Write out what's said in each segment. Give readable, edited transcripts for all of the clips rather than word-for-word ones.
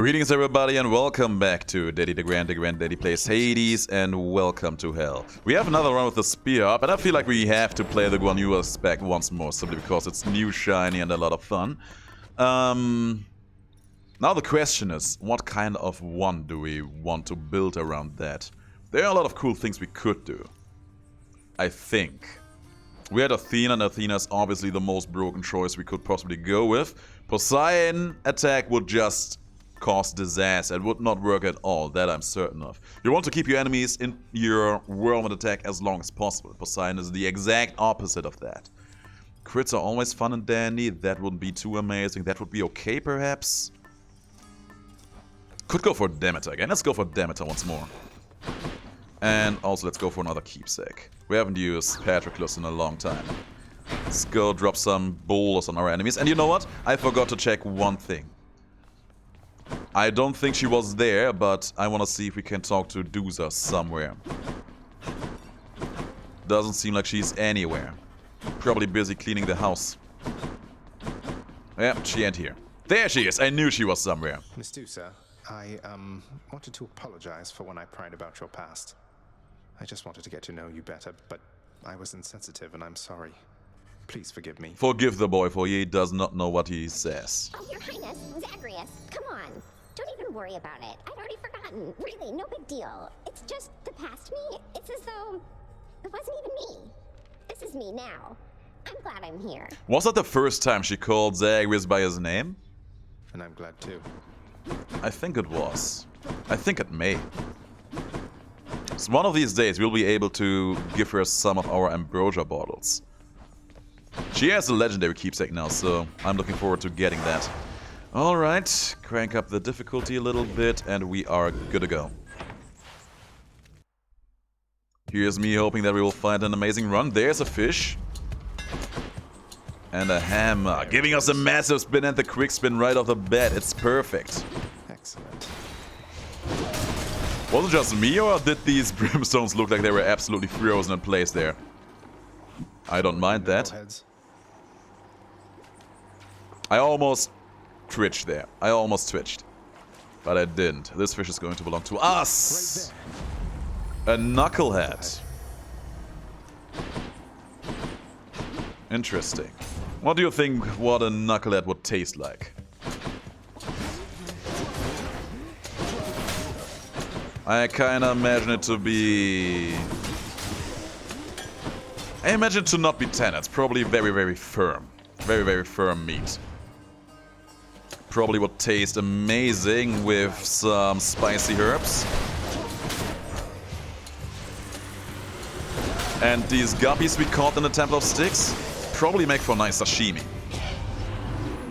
Greetings everybody and welcome back to DeGrand Daddy Plays Hades, and welcome to Hell. We have another run with the spear up, and I feel like we have to play the Guan Yu aspect once more, simply because it's new, shiny, and a lot of fun. Now the question is, what kind of one do we want to build around that? There are a lot of cool things we could do, I think. We had Athena, and Athena is obviously the most broken choice we could possibly go with. Poseidon attack would just cause disaster. It would not work at all, that I'm certain of. You want to keep your enemies in your whirlwind attack as long as possible. Poseidon is the exact opposite of that. Crits are always fun and dandy. That wouldn't be too amazing. That would be okay, perhaps. Could go for Demeter again. Let's go for Demeter once more. And also let's go for another keepsake. We haven't used Patroclus in a long time. Let's go drop some boulders on our enemies. And you know what? I forgot to check one thing. I don't think she was there, but I want to see if we can talk to Dusa somewhere. Doesn't seem like she's anywhere. Probably busy cleaning the house. Yeah, she ain't here. There she is! I knew she was somewhere. Miss Dusa, I wanted to apologize for when I pried about your past. I just wanted to get to know you better, but I was insensitive and I'm sorry. Please forgive me. Forgive the boy, for he does not know what he says. Oh, Your Highness, Zagreus, come on. Don't even worry about it. I'd already forgotten. Really, no big deal. It's just the past me. It's as though it wasn't even me. This is me now. I'm glad I'm here. Was that the first time she called Zagreus by his name? And I'm glad too. I think it was. I think it may. So one of these days we'll be able to give her some of our ambrosia bottles. She has a legendary keepsake now, so I'm looking forward to getting that. Alright, crank up the difficulty a little bit and we are good to go. Here's me hoping that we will find an amazing run. There's a fish. And a hammer, giving us a massive spin and the quick spin right off the bat. It's perfect. Excellent. Was it just me, or did these brimstones look like they were absolutely frozen in place there? I don't mind that. I almost twitched there. I almost twitched. But I didn't. This fish is going to belong to us! A knucklehead. Interesting. What do you think what a knucklehead would taste like? I kinda imagine it to be... I imagine it to not be tender. It's probably very, very firm. Very, very firm meat. Probably would taste amazing with some spicy herbs. And these guppies we caught in the Temple of Styx probably make for nice sashimi.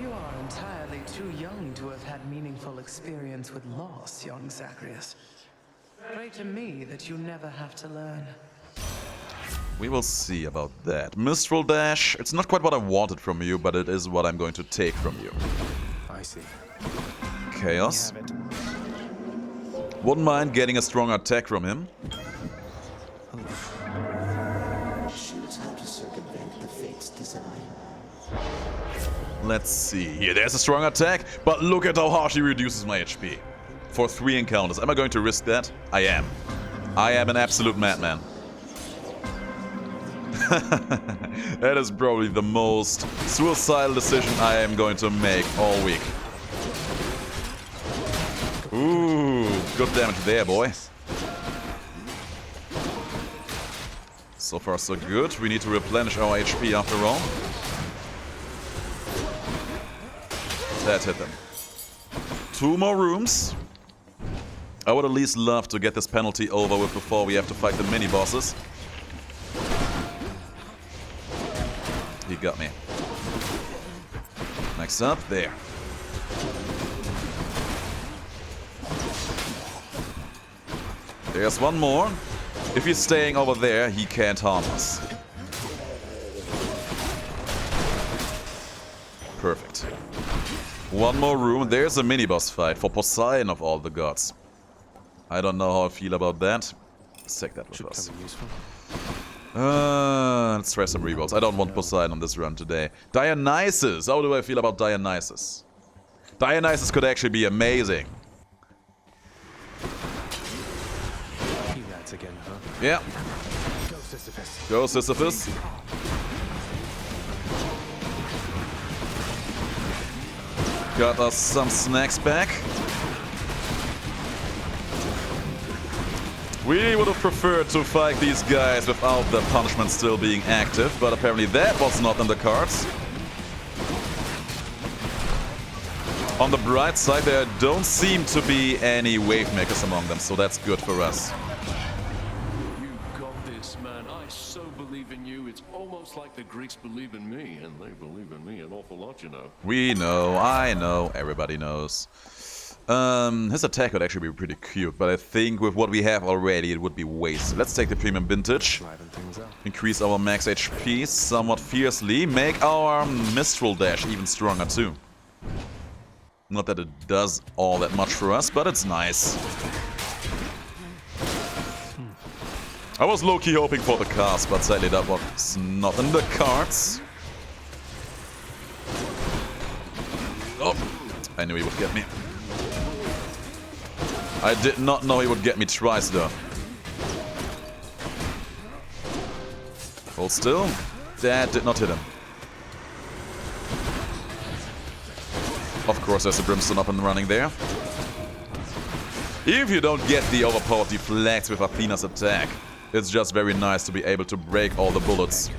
You are entirely too young to have had meaningful experience with loss, young Zagreus. Pray to me that you never have to learn. We will see about that. Mistral Dash, it's not quite what I wanted from you, but it is what I'm going to take from you. I see. Chaos. You have it. Wouldn't mind getting a strong attack from him. Choose how to circumvent the fate's design. Let's see here. There's a strong attack, but look at how harsh he reduces my HP. For 3 encounters. Am I going to risk that? I am. I am an absolute madman. That is probably the most suicidal decision I am going to make all week. Ooh, good damage there, boy. So far so good. We need to replenish our HP after all. That hit them. 2 more rooms. I would at least love to get this penalty over with before we have to fight the mini-bosses. He got me. Next up, there. There's one more. If he's staying over there, he can't harm us. Perfect. One more room. There's a mini-boss fight for Poseidon of all the gods. I don't know how I feel about that. Let's take that with us. Let's try some rerolls. I don't want Poseidon on this run today. Dionysus! How do I feel about Dionysus? Dionysus could actually be amazing. That again, huh? Yeah. Go, Sisyphus. Go, Sisyphus. Got us some snacks back. We would have preferred to fight these guys without the punishment still being active, but apparently that was not in the cards. On the bright side, there don't seem to be any wave makers among them, so that's good for us. You got this, man. I so believe in you. It's almost like the Greeks believe in me, and they believe in me an awful lot, you know. We know, I know, everybody knows. His attack would actually be pretty cute, but I think with what we have already, it would be wasted. Let's take the premium vintage, increase our max HP somewhat fiercely, make our Mistral Dash even stronger too. Not that it does all that much for us, but it's nice. I was low-key hoping for the cast, but sadly that was not in the cards. Oh, I knew he would get me. I did not know he would get me twice though. Hold still. That did not hit him. Of course there's a Brimstone up and running there. If you don't get the overpowered deflects with Athena's attack, it's just very nice to be able to break all the bullets.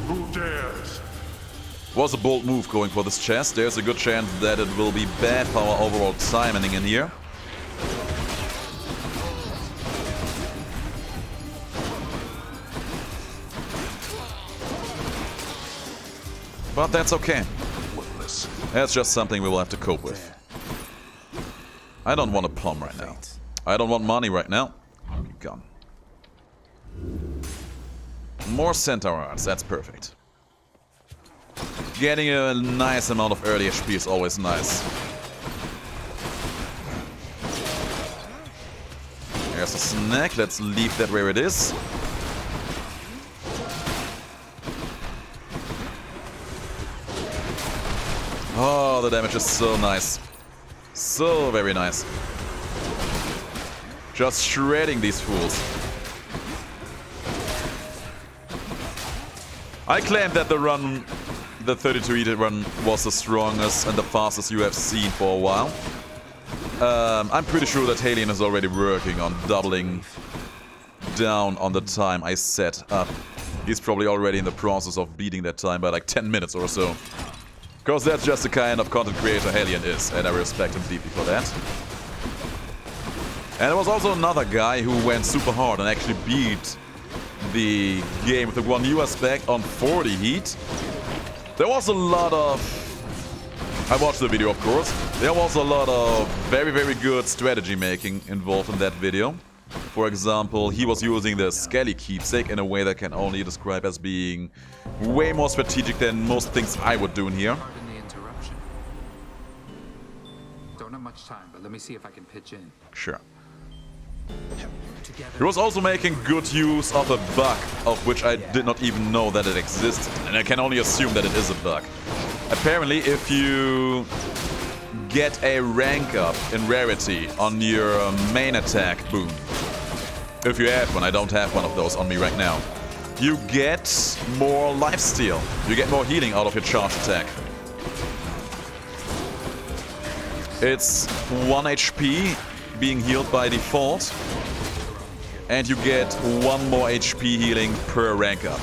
Who dares? Was a bold move going for this chest. There's a good chance that it will be bad for our overall timing in here. But that's okay. That's just something we will have to cope with. I don't want a plum right now. I don't want money right now. Be gone. More Centaur Arts, that's perfect. Getting a nice amount of early HP is always nice. There's a snack, let's leave that where it is. Oh, the damage is so nice. So very nice. Just shredding these fools. I claim that the run, the 32-hit run, was the strongest and the fastest you have seen for a while. I'm pretty sure that Halion is already working on doubling down on the time I set up. He's probably already in the process of beating that time by like 10 minutes or so. Because that's just the kind of content creator Halion is, and I respect him deeply for that. And there was also another guy who went super hard and actually beat the game with the Guan Yu aspect on 40 heat. There was a lot of... I watched the video, of course. There was a lot of very, very good strategy making involved in that video. For example, he was using the Skelly keepsake in a way that can only describe as being way more strategic than most things I would do in here. Pardon the interruption. Don't have much time, but let me see if I can pitch in. Sure. Together. He was also making good use of a bug, of which I did not even know that it existed. And I can only assume that it is a bug. Apparently, if you get a rank up in rarity on your main attack boon, if you have one, I don't have one of those on me right now, you get more lifesteal. You get more healing out of your charge attack. It's 1 HP being healed by default, and you get 1 more HP healing per rank up.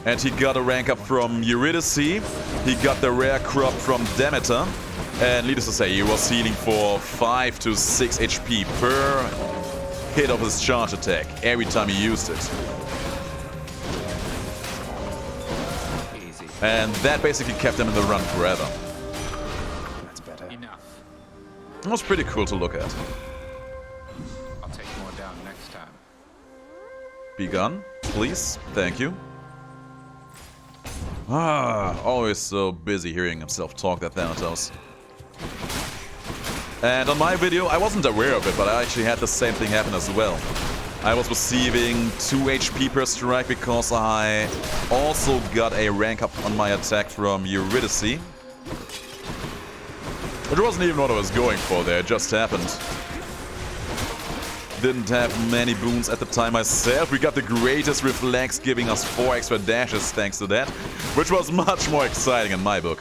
And he got a rank up from Eurydice, he got the rare crop from Demeter, and needless to say, he was healing for 5 to 6 HP per hit of his charge attack every time he used it. Easy. And that basically kept him in the run forever. That's better. Enough. It was pretty cool to look at. I'll take more down next time. Be gone, please. Thank you. Ah, always so busy hearing himself talk, that Thanatos. And on my video, I wasn't aware of it, but I actually had the same thing happen as well. I was receiving 2 HP per strike because I also got a rank up on my attack from Eurydice. It wasn't even what I was going for there, it just happened. Didn't have many boons at the time myself. We got the greatest reflex, giving us 4 extra dashes thanks to that, which was much more exciting in my book.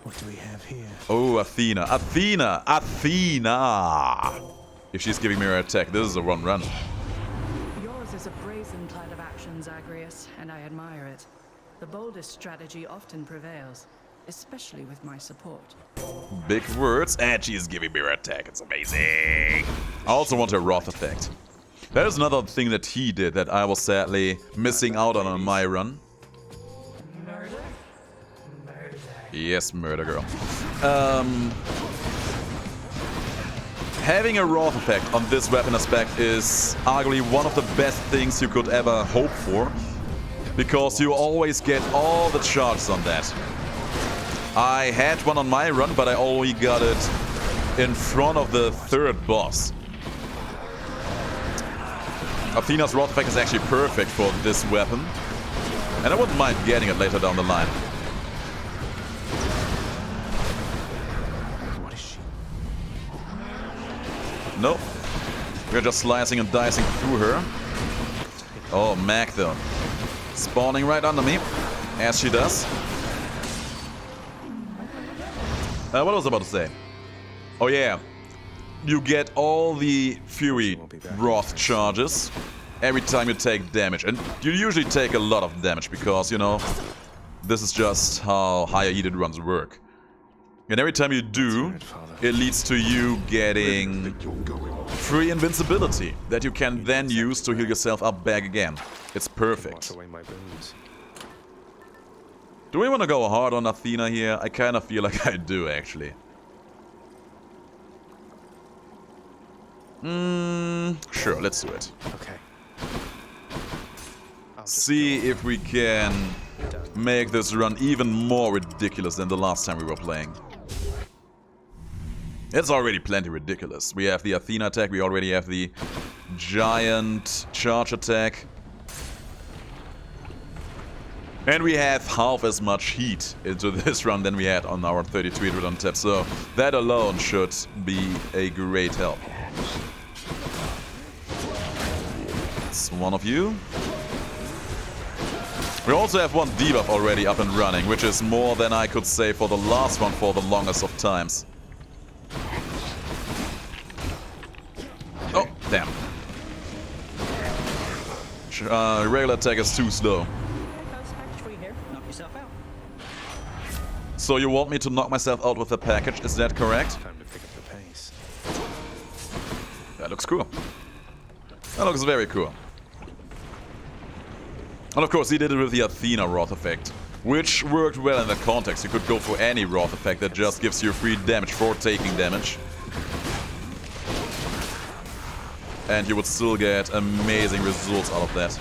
What do we have here? Oh, Athena. Athena! Athena! If she's giving me her attack, this is a run. Yours is a brazen plan of action, Zagreus, and I admire it. The boldest strategy often prevails, especially with my support. Big words, and she's giving me her attack. It's amazing. I also want her Wrath effect. That is another thing that he did that I was sadly missing out on my run. Murder? Murder. Yes, murder girl. Having a Wrath effect on this weapon aspect is arguably one of the best things you could ever hope for, because you always get all the charges on that. I had one on my run, but I only got it in front of the 3rd boss. Athena's Wrath effect is actually perfect for this weapon, and I wouldn't mind getting it later down the line. What is she? Nope. We're just slicing and dicing through her. Oh, Mac though. Spawning right under me, as she does. What was I about to say? Oh yeah. You get all the Fury Wrath charges every time you take damage. And you usually take a lot of damage because, you know, this is just how higher heated runs work. And every time you do, it leads to you getting free invincibility that you can then use to heal yourself up back again. It's perfect. Wash away my boons. Do we want to go hard on Athena here? I kind of feel like I do, actually. Sure, let's do it. Okay. See if we can make this run even more ridiculous than the last time we were playing. It's already plenty ridiculous. We have the Athena attack, we already have the giant charge attack. And we have half as much heat into this run than we had on our 32 hit on tap, so that alone should be a great help. It's one of you. We also have one debuff already up and running, which is more than I could say for the last one for the longest of times. Oh, damn. Regular attack is too slow. So you want me to knock myself out with the package, is that correct? Time to pick up the pace. That looks cool. That looks very cool. And of course he did it with the Athena Wrath effect, which worked well in that context. You could go for any Wrath effect that just gives you free damage for taking damage. And you would still get amazing results out of that.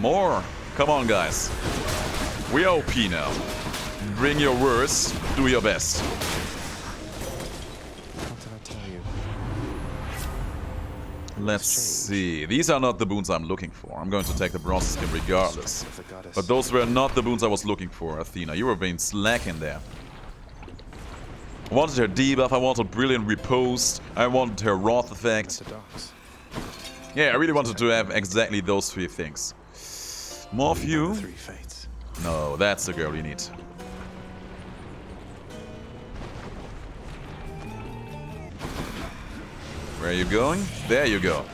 More! Come on, guys. We are OP now. Bring your worst, do your best. What did I tell you? Let's see. These are not the boons I'm looking for. I'm going to take the bronze skin regardless. Of the goddess. But those were not the boons I was looking for, Athena. You were being slacking there. I wanted her debuff, I wanted brilliant riposte, I wanted her wrath effect. The dogs. Yeah, I really wanted to have exactly those 3 things. More of you? 3 fates. No, that's the girl you need. Where are you going? There you go.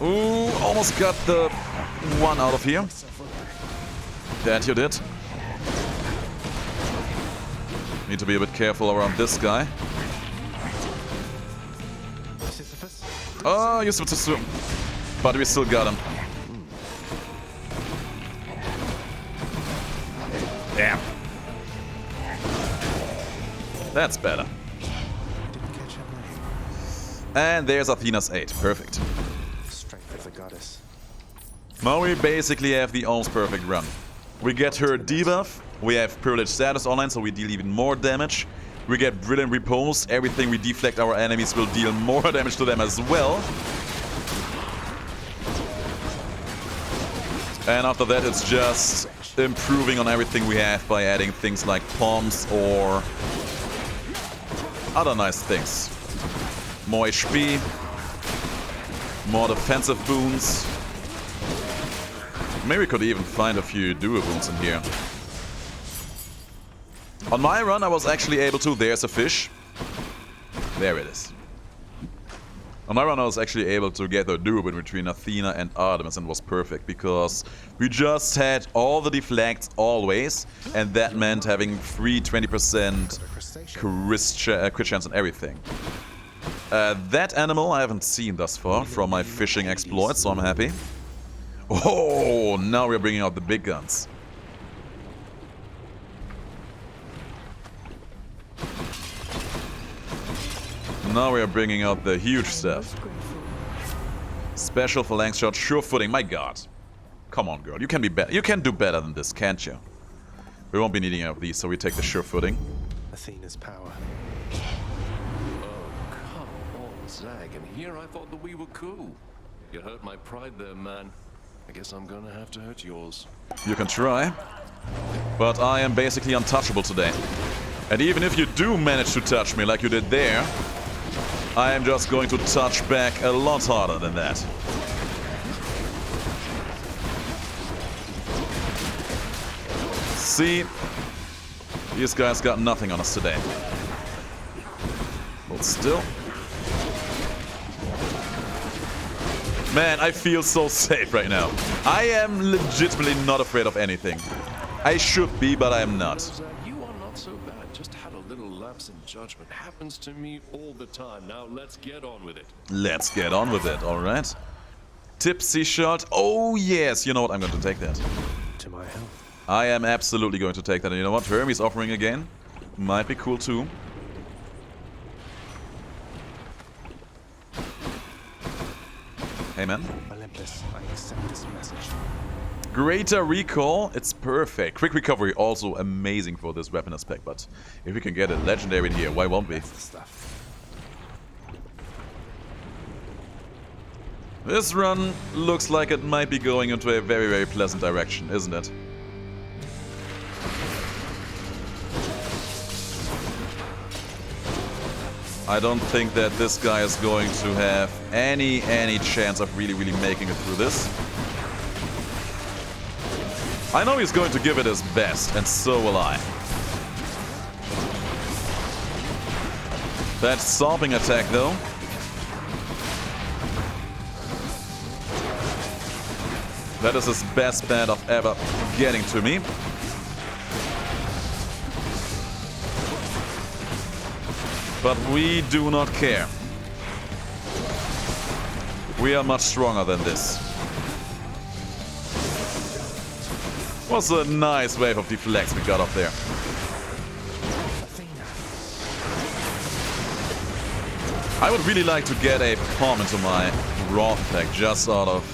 Ooh, almost got the one out of here. That you did. Need to be a bit careful around this guy. Oh, used to swim. But we still got him. Damn. That's better. And there's Athena's 8. Perfect. Strength of the goddess. Now we basically have the almost perfect run. We get her debuff. We have privileged status online, so we deal even more damage. We get brilliant repose. Everything we deflect our enemies will deal more damage to them as well. And after that, it's just improving on everything we have by adding things like bombs or other nice things. More HP, more defensive boons. Maybe we could even find a few dual boons in here. On my run, I was actually able to... There's a fish. There it is. On my run, I was actually able to get the duo boon between Athena and Artemis, and it was perfect because we just had all the deflects always, and that meant having free 20% crit chance and everything. That animal I haven't seen thus far from my fishing exploits, so I'm happy. Oh, now we're bringing out the big guns. Now we are bringing out the huge stuff. Special phalanx shot, sure footing. My god. Come on, girl. You can be better. You can do better than this, can't you? We won't be needing any of these, so we take the sure footing. Athena's power. Oh, come on, Zag. And here I thought that we were cool. You hurt my pride there, man. I guess I'm gonna have to hurt yours. You can try. But I am basically untouchable today. And even if you do manage to touch me like you did there, I am just going to touch back a lot harder than that. See? These guys got nothing on us today. Hold still. Man, I feel so safe right now. I am legitimately not afraid of anything. I should be, but I am not. You are not so bad. Just had a little lapse in judgment. Happens to me all the time. Now let's get on with it. Let's get on with it, alright? Tipsy shot. Oh yes, you know what, I'm going to take that. To my help. I am absolutely going to take that. And you know what, Hermes offering again. Might be cool too. Hey man. Olympus, I accept this message. Greater recall, it's perfect. Quick recovery, also amazing for this weapon aspect, but if we can get a legendary in here, why won't we? This run looks like it might be going into a very, very pleasant direction, isn't it? I don't think that this guy is going to have any chance of really making it through this. I know he's going to give it his best, and so will I. That stomping attack, though. That is his best bet of ever getting to me. But we do not care. We are much stronger than this. Was a nice wave of deflects we got up there. I would really like to get a palm into my Wrath attack just out of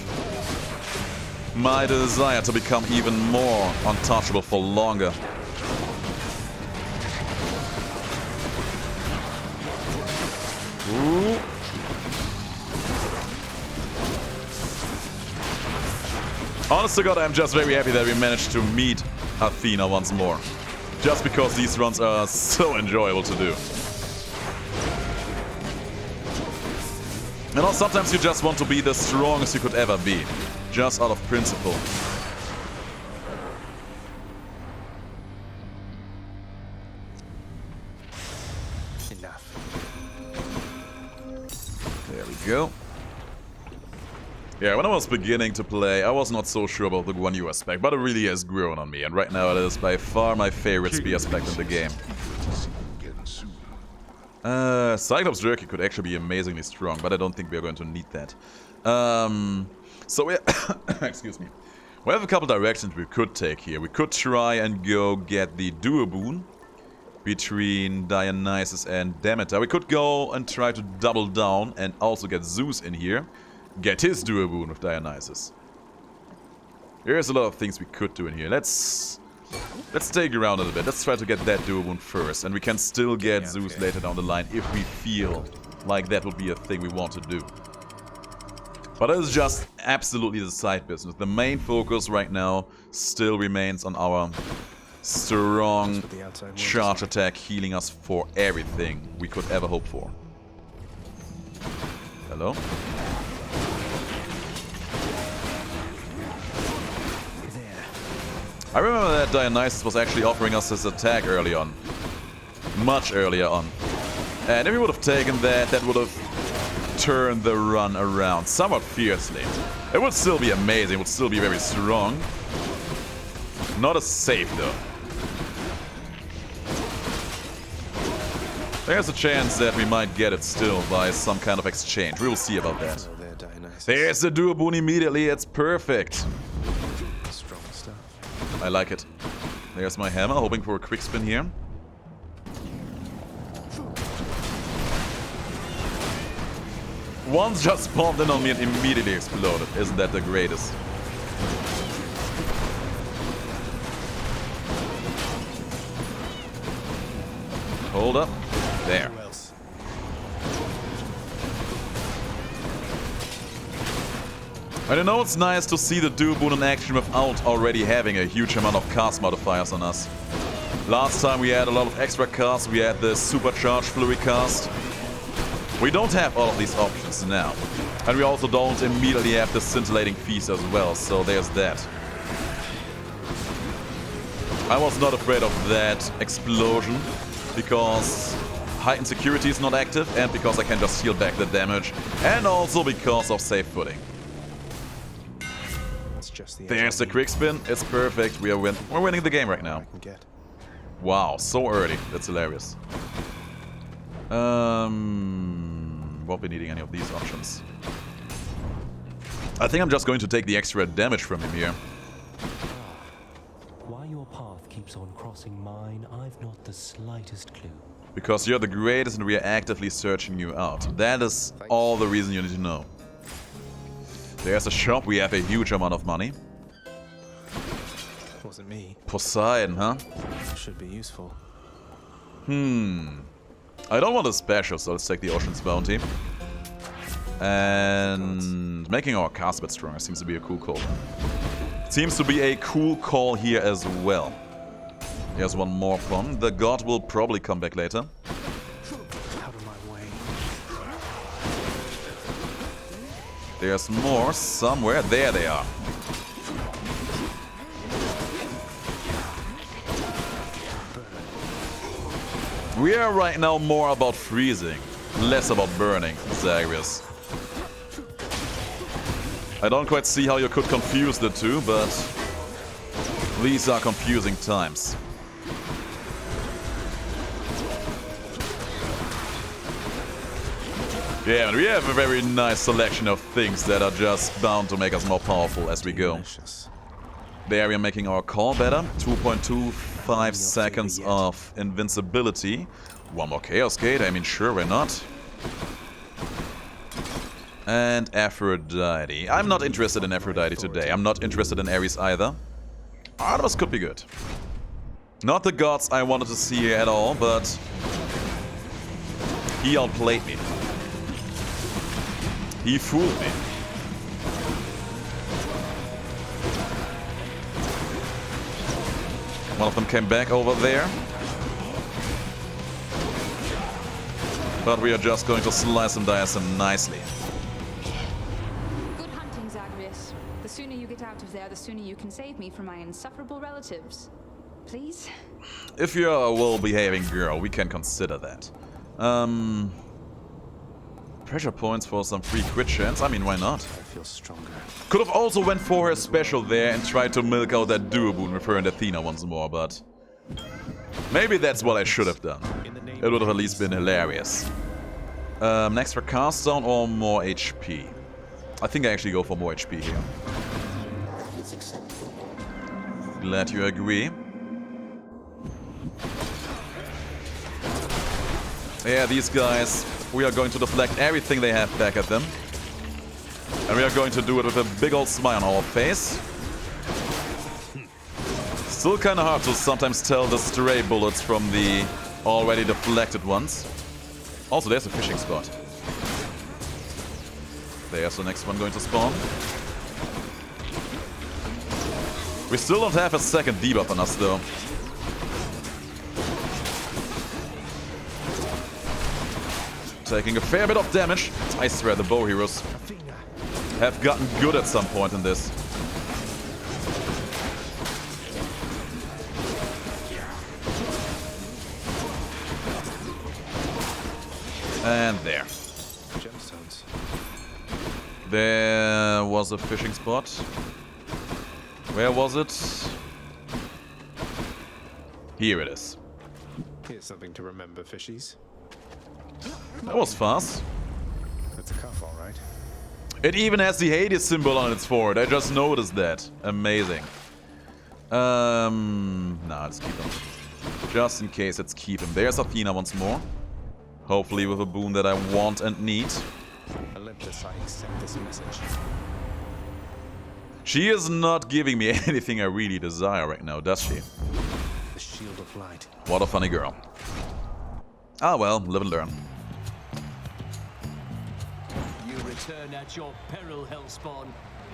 my desire to become even more untouchable for longer. Ooh. Honest to God, I'm just very happy that we managed to meet Athena once more. Just because these runs are so enjoyable to do. You know, sometimes you just want to be the strongest you could ever be. Just out of principle. Enough. There we go. Yeah, when I was beginning to play, I was not so sure about the Guan Yu aspect, but it really has grown on me, and right now it is by far my favorite spear aspect in the game. Cyclops Jerky could actually be amazingly strong, but I don't think we are going to need that. So we excuse me. We have a couple directions we could take here. We could try and go get the duo boon between Dionysus and Demeter. We could go and try to double down and also get Zeus in here. Get his duo boon with Dionysus. There's a lot of things we could do in here. Let's take around a little bit. Let's try to get that duo boon first. And we can still get Zeus later down the line if we feel like that would be a thing we want to do. But it is just absolutely the side business. The main focus right now still remains on our strong charge attack, healing us for everything we could ever hope for. Hello? I remember that Dionysus was actually offering us his attack early on. Much earlier on. And if we would have taken that, that would have turned the run around somewhat fiercely. It would still be amazing, it would still be very strong. Not as safe though. There's a chance that we might get it still by some kind of exchange. We will see about that. There's the duo boon immediately, it's perfect. I like it. There's my hammer, hoping for a quick spin here. One's just spawned in on me and immediately exploded. Isn't that the greatest? Hold up. There. And I know it's nice to see the duo boon in action without already having a huge amount of cast modifiers on us. Last time we had a lot of extra cast, we had the supercharged flurry cast. We don't have all of these options now. And we also don't immediately have the scintillating feast as well, so there's that. I was not afraid of that explosion, because heightened security is not active, and because I can just heal back the damage, and also because of safe footing. There's the quick spin, it's perfect, we're winning the game right now. Wow, so early, that's hilarious. Won't be needing any of these options. I think I'm just going to take the extra damage from him here. Why your path keeps on crossing mine, I've not the slightest clue. Because you're the greatest and we are actively searching you out. That is all the reason you need to know. There's a shop, we have a huge amount of money. Wasn't me. Poseidon, huh? Should be useful. I don't want a special, so let's take the Ocean's Bounty. And making our cast a bit stronger seems to be a cool call. Seems to be a cool call here as well. Here's one more plum. The god will probably come back later. Out of my way. There's more somewhere. There they are. We are right now more about freezing, less about burning, Zagreus. I don't quite see how you could confuse the two, but these are confusing times. Yeah, and we have a very nice selection of things that are just bound to make us more powerful as we go. There we are making our call better. 2.25 seconds of invincibility. One more Chaos Gate, I mean sure, why not? And Aphrodite. I'm not interested in Aphrodite today. I'm not interested in Ares either. Artemis could be good. Not the gods I wanted to see here at all, but he outplayed me. He fooled me. One of them came back over there. But we are just going to slice and dice him nicely. Good hunting, Zagreus. The sooner you get out of there, the sooner you can save me from my insufferable relatives. Please? If you're a well-behaving girl, we can consider that. Pressure points for some free crit chance. I mean, why not? I feel stronger. Could have also went for her special there and tried to milk out that duo boon with her and Athena once more, but maybe that's what I should have done. It would have at least been hilarious. Next for cast down or more HP? I think I actually go for more HP here. Glad you agree. Yeah, these guys, we are going to deflect everything they have back at them. And we are going to do it with a big old smile on our face. Still kind of hard to sometimes tell the stray bullets from the already deflected ones. Also, there's a fishing spot. There's the next one going to spawn. We still don't have a second debuff on us though. Taking a fair bit of damage. I swear the bow heroes have gotten good at some point in this. And there. Gemstones. There was a fishing spot. Where was it? Here it is. Here's something to remember, fishies. That was fast. That's a cuff, all right. It even has the Hades symbol on its forehead. I just noticed that. Amazing. Nah, let's keep him. Just in case, let's keep him. There's Athena once more. Hopefully with a boon that I want and need. Olympus, I accept this message. She is not giving me anything I really desire right now, does she? The shield of light. What a funny girl. Ah well, live and learn. You return at your peril, Hellspawn.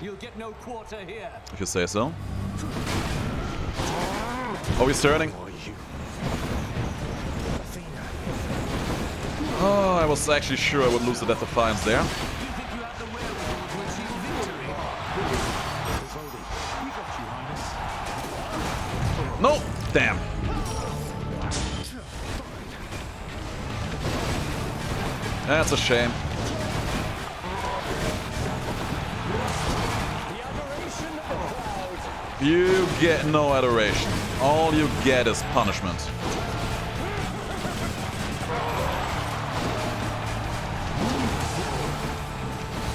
You'll get no quarter here. If you say so. Are we starting? Oh, I was actually sure I would lose the Death of Defiance there. No! Damn. That's a shame. You get no adoration. All you get is punishment.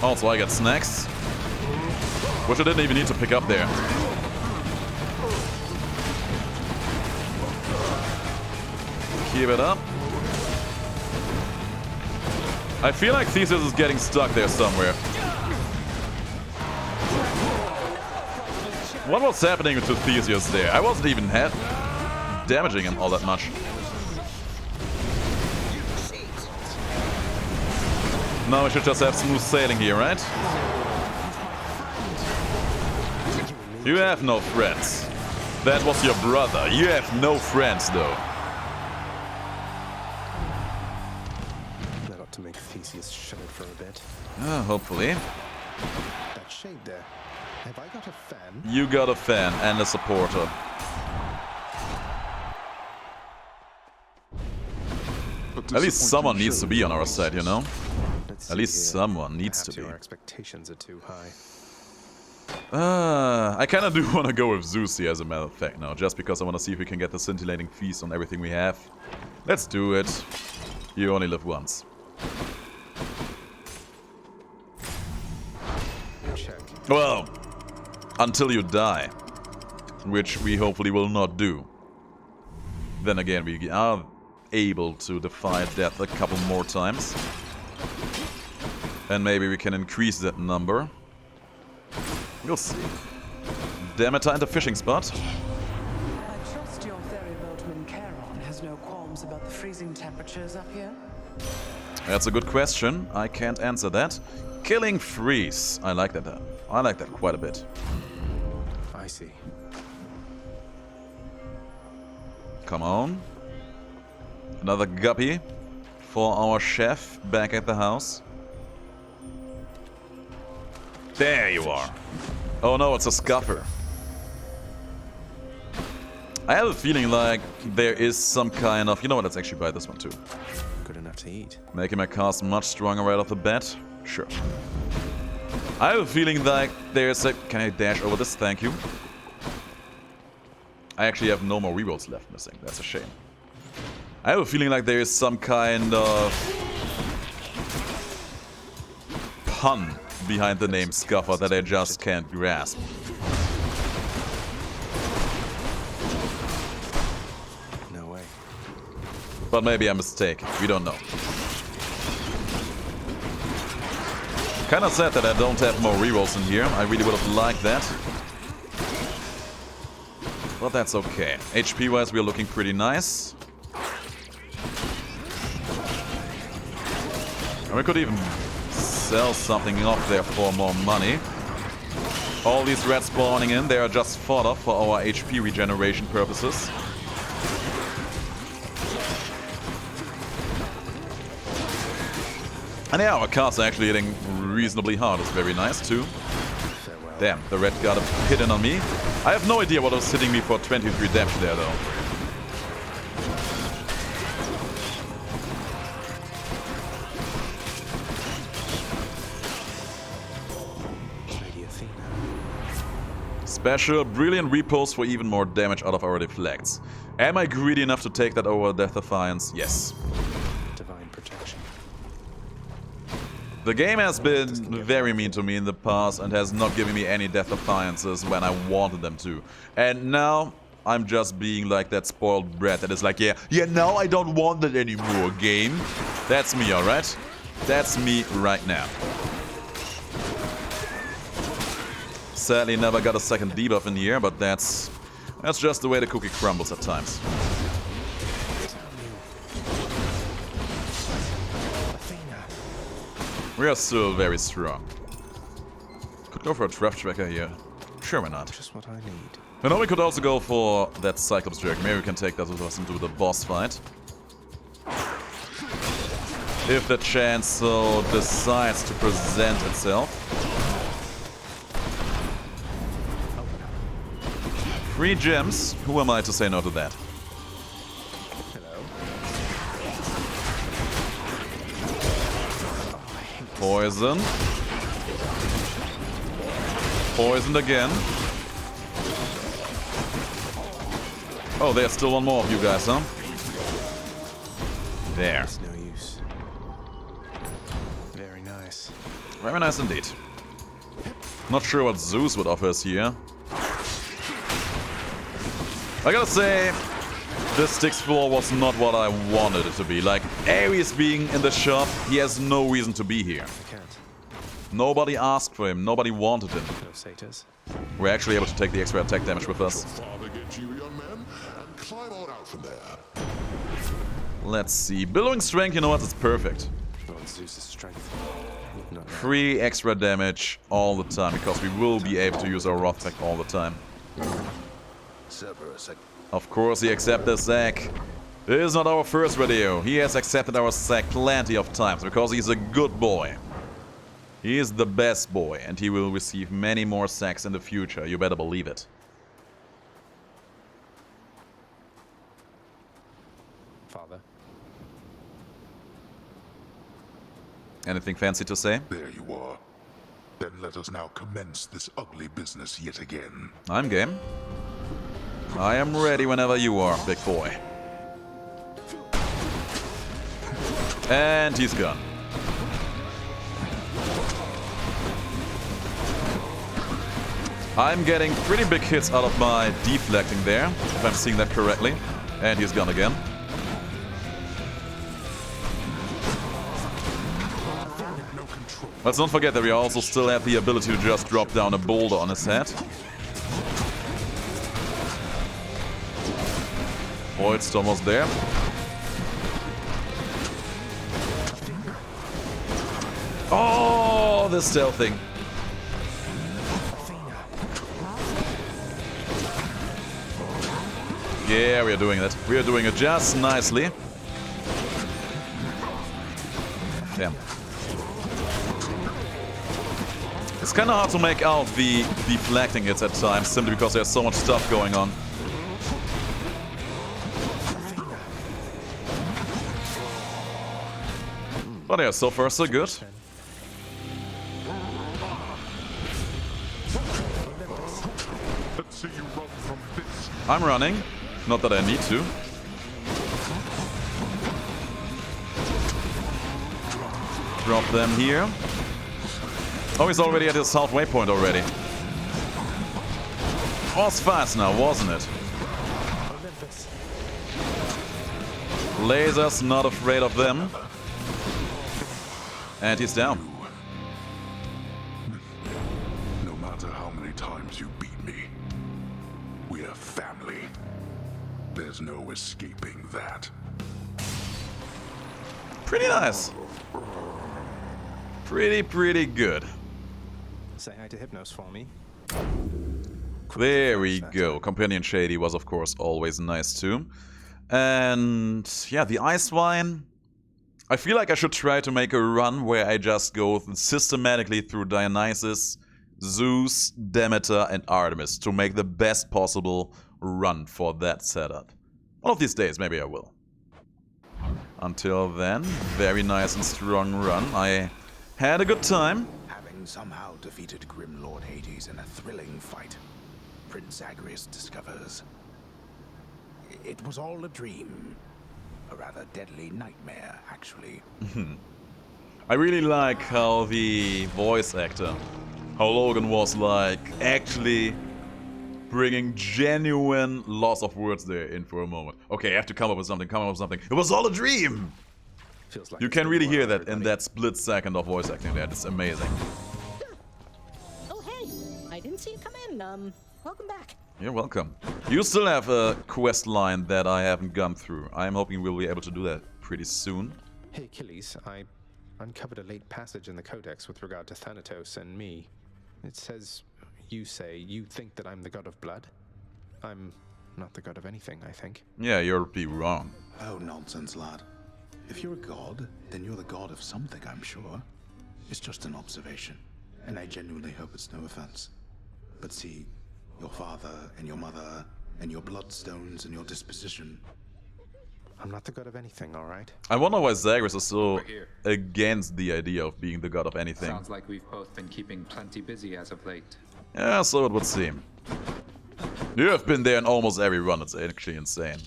Also, I get snacks, which I didn't even need to pick up there. Keep it up. I feel like Theseus is getting stuck there somewhere. What was happening to Theseus there? I wasn't even damaging him all that much. Now we should just have smooth sailing here, right? You have no friends. That was your brother. You have no friends, though. That ought to make Theseus shudder for a bit. Hopefully. That shade there. Have I got a fan? You got a fan and a supporter. At least someone needs to be on our side, you know? At least someone needs to be. Your expectations are too high. I kind of do want to go with Zeus here, as a matter of fact, now, just because I want to see if we can get the scintillating feast on everything we have. Let's do it. You only live once. Check. Well, until you die, which we hopefully will not do. Then again, we are able to defy death a couple more times. And maybe we can increase that number. We'll see. Demeter and the fishing spot. I trust your ferry boatman Charon has no qualms about the freezing temperatures up here. That's a good question. I can't answer that. Killing freeze. I like that. I like that quite a bit. I see. Come on. Another guppy for our chef back at the house. There you are. Oh no, it's a scuffer. I have a feeling like there is some kind of... You know what, let's actually buy this one too. Good enough to eat. Making my cast much stronger right off the bat? Sure. I have a feeling like there's a... Can I dash over this? Thank you. I actually have no more rerolls left missing. That's a shame. I have a feeling like there is some kind of... pun behind the name Scuffer that I just can't grasp. No way. But maybe I'm mistaken. We don't know. Kinda sad that I don't have more rerolls in here. I really would have liked that. But that's okay. HP wise, we're looking pretty nice. And we could even sell something off there for more money. All these rats spawning in, they are just fodder for our HP regeneration purposes. And yeah, our cards are actually hitting reasonably hard. It's very nice too. Damn, the red got a hit in on me. I have no idea what was hitting me for 23 damage there though. Special, brilliant repulse for even more damage out of our deflects. Am I greedy enough to take that over Death Defiance? Yes. Divine protection. The game has been very mean to me in the past and has not given me any Death Defiances when I wanted them to. And now I'm just being like that spoiled brat that is like, yeah, now I don't want that anymore, game. That's me, alright? That's me right now. Sadly never got a second debuff in here, but that's just the way the cookie crumbles at times. We are still very strong. Could go for a Trap Tracker here. Sure, why not? Just what I need. And now we could also go for that Cyclops Jerk. Maybe we can take that with us into the boss fight. If the chance so decides to present itself. 3 gems. Who am I to say no to that? Poison. Poisoned again. Oh, there's still one more of you guys, huh? There. It's no use. Very nice. Very nice indeed. Not sure what Zeus would offer us here. I gotta say, this Styx floor was not what I wanted it to be. Like, Ares being in the shop, he has no reason to be here. I can't. Nobody asked for him, nobody wanted him. No satyrs. We're actually able to take the extra attack damage with us. Father get you, young man, and climb on out from there. Let's see. Billowing strength, you know what? It's perfect. Lord Zeus's strength. Not now. 3 extra damage all the time, because we will be able to use our Wrath Pact all the time. Of course he accepted the sack. This is not our first video. He has accepted our sack plenty of times, because he's a good boy. He is the best boy, and he will receive many more sacks in the future. You better believe it. Father. Anything fancy to say? There you are. Then let us now commence this ugly business yet again. I'm game. I am ready whenever you are, big boy. And he's gone. I'm getting pretty big hits out of my deflecting there, if I'm seeing that correctly. And he's gone again. Let's not forget that we also still have the ability to just drop down a boulder on his head. Voidstorm was there. Oh, the stealthing. Yeah, we are doing it. We are doing it just nicely. Damn. It's kind of hard to make out the deflecting hits at times, simply because there's so much stuff going on. But yeah, so far so good. Let's see you run from this. I'm running. Not that I need to. Drop them here. Oh, he's already at his halfway point already. Was fast now, wasn't it? Lasers, not afraid of them. And he's down. No matter how many times you beat me, we are family. There's no escaping that. Pretty nice. Pretty good. Say hi to Hypnos for me. There we go. Companion Shady was, of course, always nice too. And yeah, the Ice Wine. I feel like I should try to make a run where I just go systematically through Dionysus, Zeus, Demeter, and Artemis to make the best possible run for that setup. One of these days, maybe I will. Until then, very nice and strong run. I had a good time. Having somehow defeated Grim Lord Hades in a thrilling fight, Prince Zagreus discovers it was all a dream. A rather deadly nightmare, actually. I really like how the voice actor, how Logan was like actually bringing genuine loss of words there in for a moment. Okay, I have to come up with something, It was all a dream! Feels like You can really hear that in that split second of voice acting there. It's amazing. Oh, hey! I didn't see you come in. Welcome back. You're welcome. You still have a quest line that I haven't gone through. I'm hoping we'll be able to do that pretty soon. Hey, Achilles, I uncovered a late passage in the Codex with regard to Thanatos and me. It says, you think that I'm the god of blood? I'm not the god of anything, I think. Yeah, you'll be wrong. Oh, nonsense, lad. If you're a god, then you're the god of something, I'm sure. It's just an observation, and I genuinely hope it's no offense. But see, your father and your mother and your bloodstones and your disposition. I'm not the god of anything, all right? I wonder why Zagreus is so against the idea of being the god of anything. Sounds like we've both been keeping plenty busy as of late. Yeah, so it would seem. You have been there in almost every run. It's actually insane.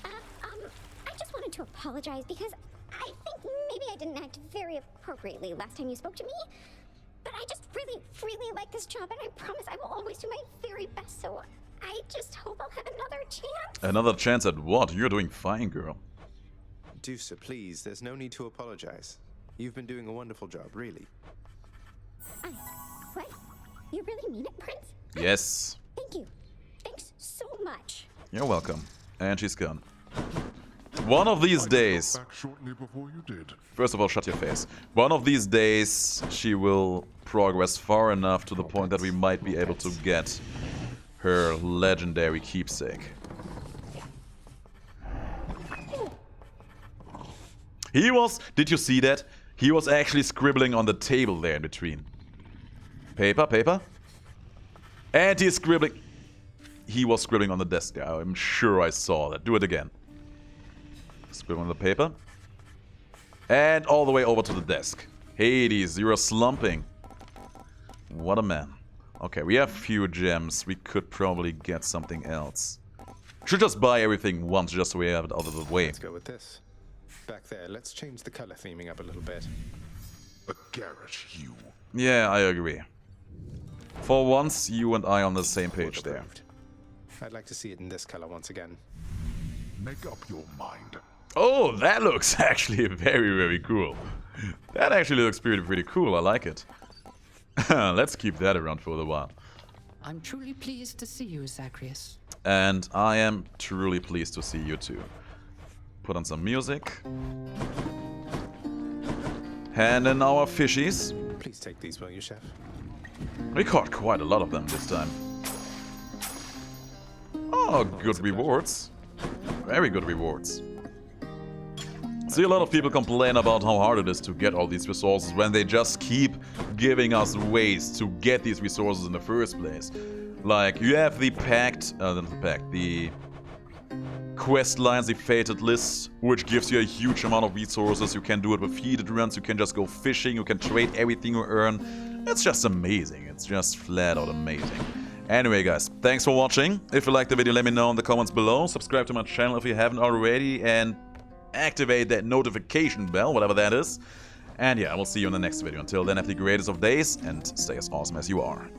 I just wanted to apologize because I think maybe I didn't act very appropriately last time you spoke to me. But I just really like this job, and I promise I will always do my very best, so I just hope I'll have another chance. Another chance at what? You're doing fine, girl. Deuce, please, there's no need to apologize. You've been doing a wonderful job, really. What? You really mean it, Prince? Yes. Thank you. Thanks so much. You're welcome. And she's gone. One of these days... Back shortly before you did. First of all, shut your face. One of these days, she will progress far enough to the point that we might be able to get her legendary keepsake. He was... Did you see that? He was actually scribbling on the table there in between. Paper. And he's scribbling... He was scribbling on the desk there. I'm sure I saw that. Do it again. Scribble on the paper. And all the way over to the desk. Hades, you're slumping. What a man. Okay, we have few gems. We could probably get something else. Should just buy everything once just so we have it out of the way. Let's go with this. Back there, let's change the color theming up a little bit. A garish hue. Yeah, I agree. For once, you and I on the same page there. I'd like to see it in this color once again. Make up your mind. Oh, that looks actually very cool. That actually looks pretty cool. I like it. Let's keep that around for a while. I'm truly pleased to see you, Zagreus. And I am truly pleased to see you too. Put on some music. Hand in our fishies. Please take these, will you, Chef? We caught quite a lot of them this time. Oh, good rewards. Very good rewards. See, a lot of people complain about how hard it is to get all these resources when they just keep giving us ways to get these resources in the first place. Like, you have the the quest lines, the fated list, which gives you a huge amount of resources. You can do it with heated runs, you can just go fishing, you can trade everything you earn. It's just amazing. It's just flat out amazing. Anyway, guys, thanks for watching. If you liked the video, let me know in the comments below. Subscribe to my channel if you haven't already, and activate that notification bell, whatever that is. And yeah, I will see you in the next video. Until then, have the greatest of days, and stay as awesome as you are.